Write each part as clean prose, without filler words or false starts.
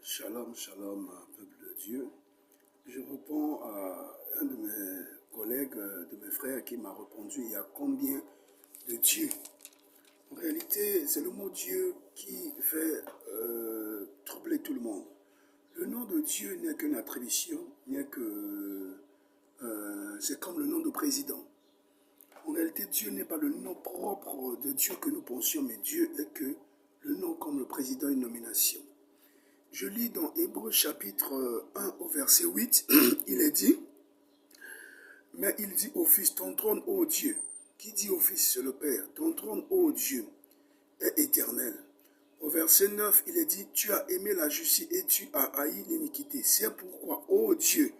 Shalom, shalom, peuple de Dieu. Je réponds à un de mes collègues, de mes frères qui m'a répondu il y a combien de Dieu. En réalité, c'est le mot Dieu qui fait troubler tout le monde. Le nom de Dieu n'est qu'une attribution, c'est comme le nom de président. En réalité, Dieu n'est pas le nom propre de Dieu que nous pensions, mais Dieu est que le nom comme le président, une nomination. Je lis dans Hébreux chapitre 1 au verset 8, il est dit, mais il dit au Fils, ton trône, ô Dieu, qui dit au Fils, c'est le Père, ton trône, ô Dieu, est éternel. Au verset 9, il est dit, tu as aimé la justice et tu as haï l'iniquité. C'est pourquoi, ô Dieu,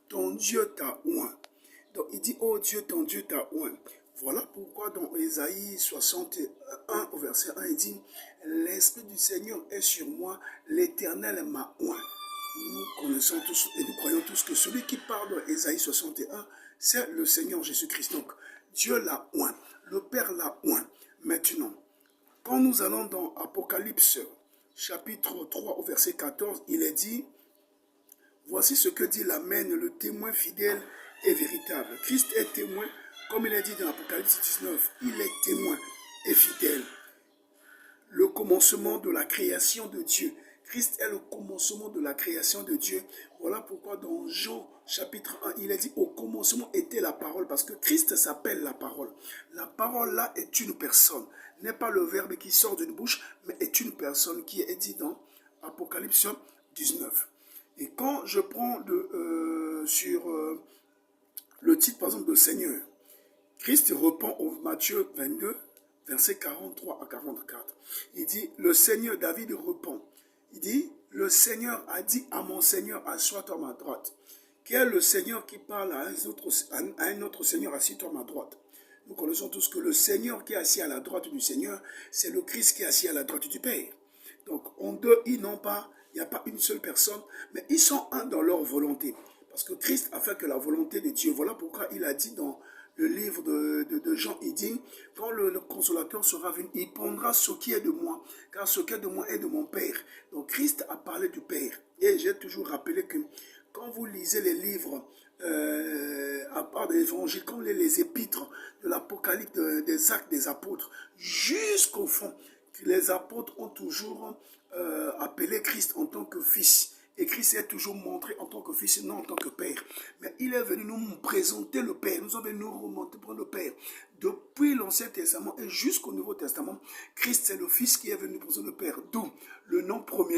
ton Dieu t'a oint. Donc il dit, ô Dieu, ton Dieu t'a oint. Voilà pourquoi dans Ésaïe 61 au verset 1, il dit, l'Esprit du Seigneur est sur moi, l'Éternel m'a oint. Nous connaissons tous et nous croyons tous que celui qui parle dans Ésaïe 61, c'est le Seigneur Jésus-Christ. Donc Dieu l'a oint, le Père l'a oint. Maintenant, quand nous allons dans Apocalypse chapitre 3 au verset 14, il est dit, voici ce que dit l'Amen, le témoin fidèle et véritable. Christ est témoin, comme il est dit dans Apocalypse 19, il est témoin et fidèle. Le commencement de la création de Dieu. Christ est le commencement de la création de Dieu. Voilà pourquoi dans Jean chapitre 1, il est dit au commencement était la parole, parce que Christ s'appelle la parole. La parole là est une personne, n'est pas le verbe qui sort d'une bouche, mais est une personne qui est dit dans Apocalypse 19. Et quand je prends sur le titre par exemple de Seigneur, Christ répond au Matthieu 22, versets 43 à 44. Il dit, le Seigneur, David répond, il dit, le Seigneur a dit à mon Seigneur, assois-toi à ma droite. Quel est le Seigneur qui parle à un autre Seigneur, assis-toi à ma droite? Nous connaissons tous que le Seigneur qui est assis à la droite du Seigneur, c'est le Christ qui est assis à la droite du Père. Donc, en deux, il n'y a pas une seule personne, mais ils sont un dans leur volonté. Parce que Christ a fait que la volonté de Dieu. Voilà pourquoi il a dit dans le livre de Jean, il dit, quand le consolateur sera venu, il prendra ce qui est de moi, car ce qui est de moi est de mon Père. Donc Christ a parlé du Père. Et j'ai toujours rappelé que quand vous lisez les livres, à part de l'évangile, comme les épîtres de l'Apocalypse, des actes des apôtres, jusqu'au fond, les apôtres ont toujours appelé Christ en tant que fils. Et Christ est toujours montré en tant que fils, non en tant que père. Mais il est venu nous présenter le Père. Nous sommes venus nous remonter pour le Père. Depuis l'Ancien Testament et jusqu'au Nouveau Testament, Christ est le Fils qui est venu présenter le Père. D'où le nom premier.